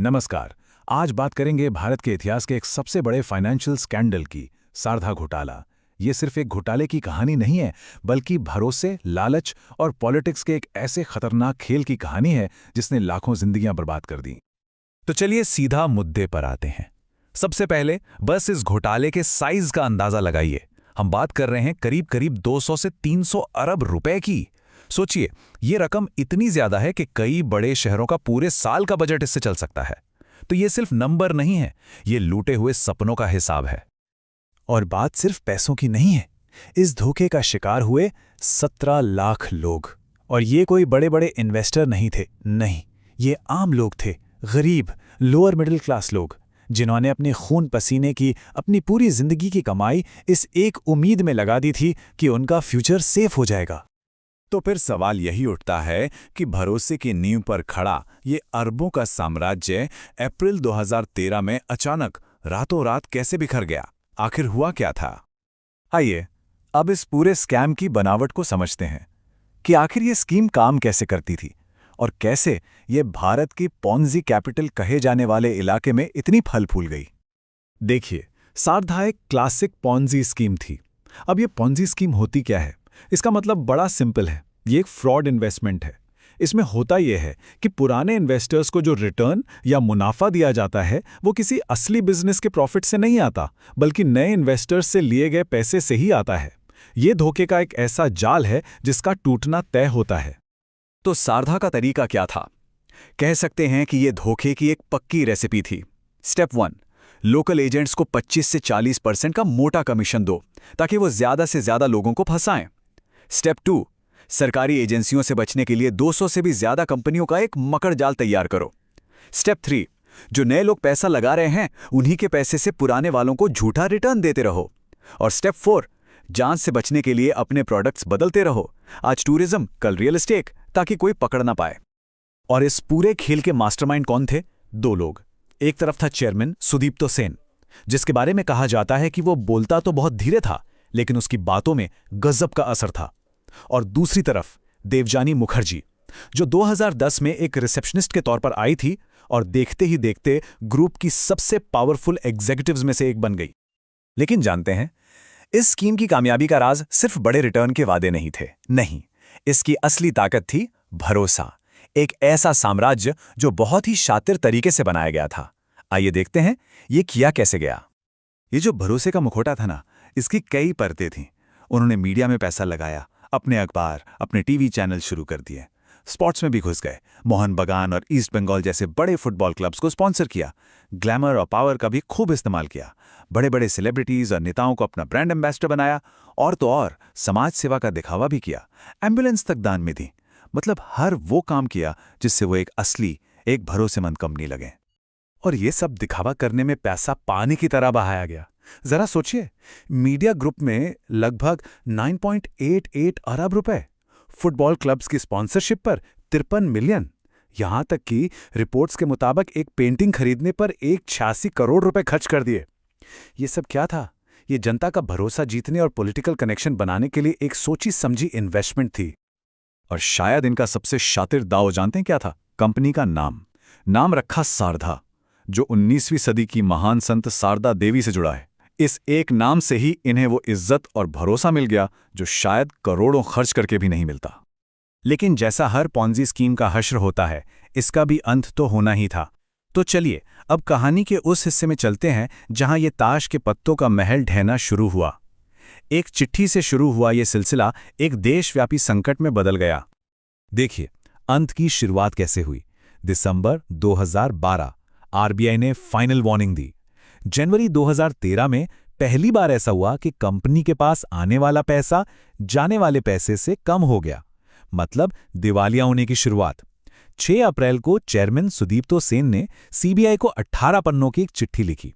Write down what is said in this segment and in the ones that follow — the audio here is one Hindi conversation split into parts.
नमस्कार। आज बात करेंगे भारत के इतिहास के एक सबसे बड़े फाइनेंशियल स्कैंडल की, सारधा घोटाला। ये सिर्फ एक घोटाले की कहानी नहीं है, बल्कि भरोसे, लालच और पॉलिटिक्स के एक ऐसे खतरनाक खेल की कहानी है जिसने लाखों जिंदगियां बर्बाद कर दी। तो चलिए सीधा मुद्दे पर आते हैं। सबसे पहले बस इस घोटाले के साइज का अंदाजा लगाइए। हम बात कर रहे हैं करीब करीब 200 से 300 अरब रुपए की। सोचिए, ये रकम इतनी ज्यादा है कि कई बड़े शहरों का पूरे साल का बजट इससे चल सकता है। तो ये सिर्फ नंबर नहीं है, ये लूटे हुए सपनों का हिसाब है। और बात सिर्फ पैसों की नहीं है। इस धोखे का शिकार हुए 17 लाख लोग। और ये कोई बड़े बड़े इन्वेस्टर नहीं थे, नहीं, ये आम लोग थे, गरीब, लोअर मिडिल क्लास लोग, जिन्होंने अपने खून पसीने की, अपनी पूरी जिंदगी की कमाई इस एक उम्मीद में लगा दी थी कि उनका फ्यूचर सेफ हो जाएगा। तो फिर सवाल यही उठता है कि भरोसे की नींव पर खड़ा ये अरबों का साम्राज्य अप्रैल 2013 में अचानक रातों रात कैसे बिखर गया? आखिर हुआ क्या था? आइए अब इस पूरे स्कैम की बनावट को समझते हैं कि आखिर ये स्कीम काम कैसे करती थी और कैसे ये भारत की पॉन्जी कैपिटल कहे जाने वाले इलाके में इतनी फल फूल गई। देखिए, सारधा एक क्लासिक पॉन्जी स्कीम थी। अब ये पॉन्जी स्कीम होती क्या है? इसका मतलब बड़ा सिंपल है, ये एक फ्रॉड इन्वेस्टमेंट है। इसमें होता यह है कि पुराने इन्वेस्टर्स को जो रिटर्न या मुनाफा दिया जाता है वो किसी असली बिजनेस के प्रॉफिट से नहीं आता, बल्कि नए इन्वेस्टर्स से लिए गए पैसे से ही आता है। ये धोखे का एक ऐसा जाल है जिसका टूटना तय होता है। तो सारधा का तरीका क्या था? कह सकते हैं कि ये धोखे की एक पक्की रेसिपी थी। स्टेप 1, लोकल एजेंट्स को 25 से 40% का मोटा कमीशन दो ताकि वो ज्यादा से ज्यादा लोगों को फंसाएं। स्टेप 2, सरकारी एजेंसियों से बचने के लिए 200 से भी ज्यादा कंपनियों का एक मकड़ जाल तैयार करो। स्टेप 3, जो नए लोग पैसा लगा रहे हैं उन्हीं के पैसे से पुराने वालों को झूठा रिटर्न देते रहो। और स्टेप 4, जांच से बचने के लिए अपने प्रोडक्ट्स बदलते रहो, आज टूरिज्म कल रियल एस्टेट, ताकि कोई पकड़ ना पाए। और इस पूरे खेल के मास्टरमाइंड कौन थे? 2 लोग। एक तरफ था चेयरमैन सुदीप्तो सेन, जिसके बारे में कहा जाता है कि वो बोलता तो बहुत धीरे था, लेकिन उसकी बातों में गजब का असर था। और दूसरी तरफ देवजानी मुखर्जी, जो 2010 में एक रिसेप्शनिस्ट के तौर पर आई थी और देखते ही देखते ग्रुप की सबसे पावरफुल एग्जीक्यूटिव्स में से एक बन गई। लेकिन जानते हैं, इस स्कीम की कामयाबी का राज सिर्फ बड़े रिटर्न के वादे नहीं थे। नहीं, इसकी असली ताकत थी भरोसा। एक ऐसा साम्राज्य जो बहुत ही शातिर तरीके से बनाया गया था। आइए देखते हैं ये किया कैसे गया। ये जो भरोसे का मुखौटा था ना, इसकी कई परतें थीं। उन्होंने मीडिया में पैसा लगाया, अपने अखबार, अपने टीवी चैनल शुरू कर दिए, स्पोर्ट्स में भी घुस गए, मोहन बगान और ईस्ट बंगाल जैसे बड़े फुटबॉल क्लब्स को स्पॉन्सर किया, ग्लैमर और पावर का भी खूब इस्तेमाल किया, बड़े बड़े सेलिब्रिटीज और नेताओं को अपना ब्रांड एम्बेसडर बनाया, और तो और समाज सेवा का दिखावा भी किया, एम्बुलेंस तक दान में दी। मतलब हर वो काम किया जिससे वो एक असली, एक भरोसेमंद कंपनी लगे। और ये सब दिखावा करने में पैसा पानी की तरह बहाया गया। जरा सोचिए, मीडिया ग्रुप में लगभग 9.88 अरब रुपए, फुटबॉल क्लब्स की स्पॉन्सरशिप पर 53 मिलियन, यहां तक कि रिपोर्ट्स के मुताबिक एक पेंटिंग खरीदने पर 86 करोड़ रुपए खर्च कर दिए। ये सब क्या था? ये जनता का भरोसा जीतने और पॉलिटिकल कनेक्शन बनाने के लिए एक सोची समझी इन्वेस्टमेंट थी। और शायद इनका सबसे शातिर दांव जानते हैं क्या था? कंपनी का नाम रखा सारधा, जो 19वीं सदी की महान संत शारदा देवी से जुड़ा है। इस एक नाम से ही इन्हें वो इज्जत और भरोसा मिल गया जो शायद करोड़ों खर्च करके भी नहीं मिलता। लेकिन जैसा हर पॉन्जी स्कीम का हश्र होता है, इसका भी अंत तो होना ही था। तो चलिए अब कहानी के उस हिस्से में चलते हैं जहां ये ताश के पत्तों का महल ढहना शुरू हुआ। एक चिट्ठी से शुरू हुआ ये सिलसिला एक देशव्यापी संकट में बदल गया। देखिए, अंत की शुरुआत कैसे हुई। दिसंबर 2012 आरबीआई ने फाइनल वार्निंग दी। जनवरी 2013 में पहली बार ऐसा हुआ कि कंपनी के पास आने वाला पैसा जाने वाले पैसे से कम हो गया, मतलब दिवालिया होने की शुरुआत। 6 अप्रैल को चेयरमैन सुदीप्तो सेन ने सीबीआई को 18 पन्नों की एक चिट्ठी लिखी,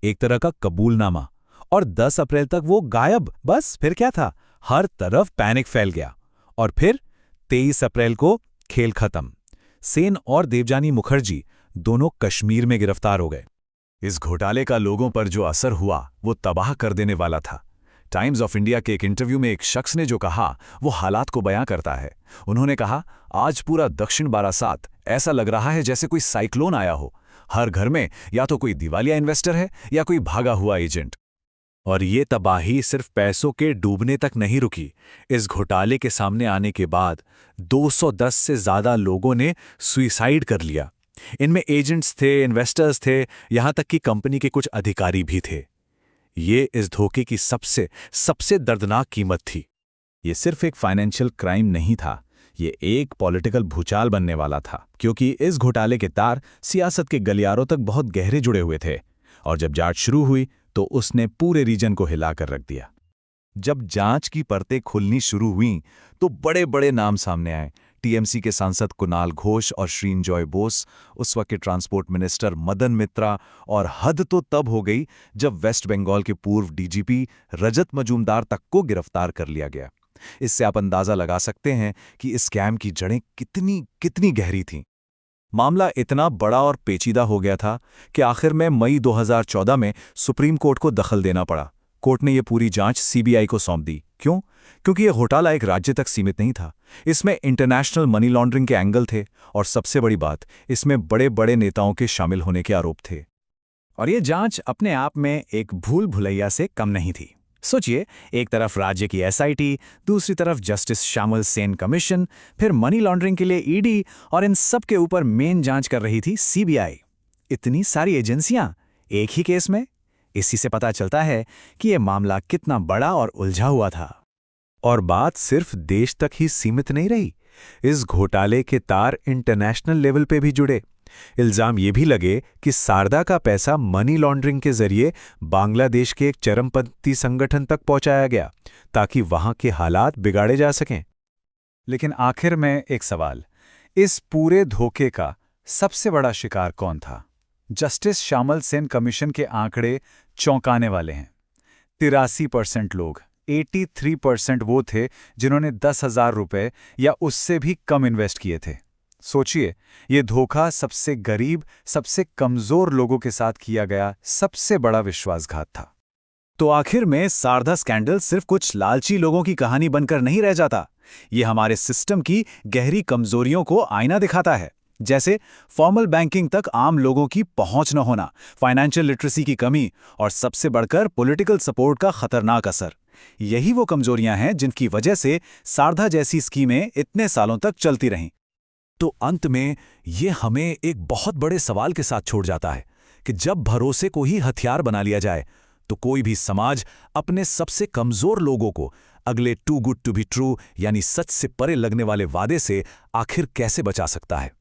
एक तरह का कबूलनामा, और 10 अप्रैल तक वो गायब। बस फिर क्या था? हर तरफ पैनिक फैल गया। और फिर 23 अप्रैल को खेल खत्म। सेन और देवजानी मुखर्जी दोनों कश्मीर में गिरफ्तार हो गए। इस घोटाले का लोगों पर जो असर हुआ वो तबाह कर देने वाला था। टाइम्स ऑफ इंडिया के एक इंटरव्यू में एक शख्स ने जो कहा वो हालात को बयां करता है। उन्होंने कहा, आज पूरा दक्षिण बारासात ऐसा लग रहा है जैसे कोई साइक्लोन आया हो। हर घर में या तो कोई दिवालिया इन्वेस्टर है या कोई भागा हुआ एजेंट। और ये तबाही सिर्फ पैसों के डूबने तक नहीं रुकी। इस घोटाले के सामने आने के बाद 210 से ज्यादा लोगों ने सुसाइड कर लिया। इनमें एजेंट्स थे, इन्वेस्टर्स थे, यहां तक कि कंपनी के कुछ अधिकारी भी थे। ये इस धोखे की सबसे सबसे दर्दनाक कीमत थी। ये सिर्फ एक फाइनेंशियल क्राइम नहीं था, ये एक पॉलिटिकल भूचाल बनने वाला था, क्योंकि इस घोटाले के तार सियासत के गलियारों तक बहुत गहरे जुड़े हुए थे। और जब जांच शुरू हुई तो उसने पूरे रीजन को हिलाकर रख दिया। जब जांच की परतें खुलनी शुरू हुईं तो बड़े बड़े नाम सामने आए। टीएमसी के सांसद कुणाल घोष और श्रीनजॉय बोस, उस वक्त के ट्रांसपोर्ट मिनिस्टर मदन मित्रा, और हद तो तब हो गई जब वेस्ट बंगाल के पूर्व डीजीपी रजत मजूमदार तक को गिरफ्तार कर लिया गया। इससे आप अंदाजा लगा सकते हैं कि इस स्कैम की जड़ें कितनी कितनी गहरी थीं। मामला इतना बड़ा और पेचीदा हो गया था कि आखिर में मई 2014 में सुप्रीम कोर्ट को दखल देना पड़ा। कोर्ट ने यह पूरी जांच सीबीआई को सौंप दी। क्यों? क्योंकि यह घोटाला एक राज्य तक सीमित नहीं था। इसमें इंटरनेशनल मनी लॉन्ड्रिंग के एंगल थे, और सबसे बड़ी बात, इसमें बड़े बड़े नेताओं के शामिल होने के आरोप थे। और यह जांच अपने आप में एक भूल भुलैया से कम नहीं थी। सोचिए, एक तरफ राज्य की एसआईटी, दूसरी तरफ जस्टिस श्यामल सेन कमीशन, फिर मनी लॉन्ड्रिंग के लिए ईडी, और इन सब के ऊपर मेन जांच कर रही थी सीबीआई। इतनी सारी एजेंसियां एक ही केस में। इसी से पता चलता है कि यह मामला कितना बड़ा और उलझा हुआ था। और बात सिर्फ देश तक ही सीमित नहीं रही। इस घोटाले के तार इंटरनेशनल लेवल पे भी जुड़े। इल्जाम ये भी लगे कि सारदा का पैसा मनी लॉन्ड्रिंग के जरिए बांग्लादेश के एक चरमपंथी संगठन तक पहुंचाया गया, ताकि वहां के हालात बिगाड़े जा सकें। लेकिन आखिर में एक सवाल, इस पूरे धोखे का सबसे बड़ा शिकार कौन था? जस्टिस श्यामल सेन कमीशन के आंकड़े चौंकाने वाले हैं। 83% लोग, 83% वो थे जिन्होंने 10,000 रुपए या उससे भी कम इन्वेस्ट किए थे। सोचिए, ये धोखा सबसे गरीब, सबसे कमजोर लोगों के साथ किया गया सबसे बड़ा विश्वासघात था। तो आखिर में सारदा स्कैंडल सिर्फ कुछ लालची लोगों की कहानी बनकर नहीं रह जाता। ये हमारे सिस्टम की गहरी कमजोरियों को आईना दिखाता है, जैसे फॉर्मल बैंकिंग तक आम लोगों की पहुंच न होना, फाइनेंशियल लिटरेसी की कमी, और सबसे बढ़कर पॉलिटिकल सपोर्ट का खतरनाक असर। यही वो कमजोरियां हैं जिनकी वजह से सारदा जैसी स्कीमें इतने सालों तक चलती रहीं। तो अंत में ये हमें एक बहुत बड़े सवाल के साथ छोड़ जाता है कि जब भरोसे को ही हथियार बना लिया जाए तो कोई भी समाज अपने सबसे कमजोर लोगों को अगले too good to be true यानी सच से परे लगने वाले वादे से आखिर कैसे बचा सकता है।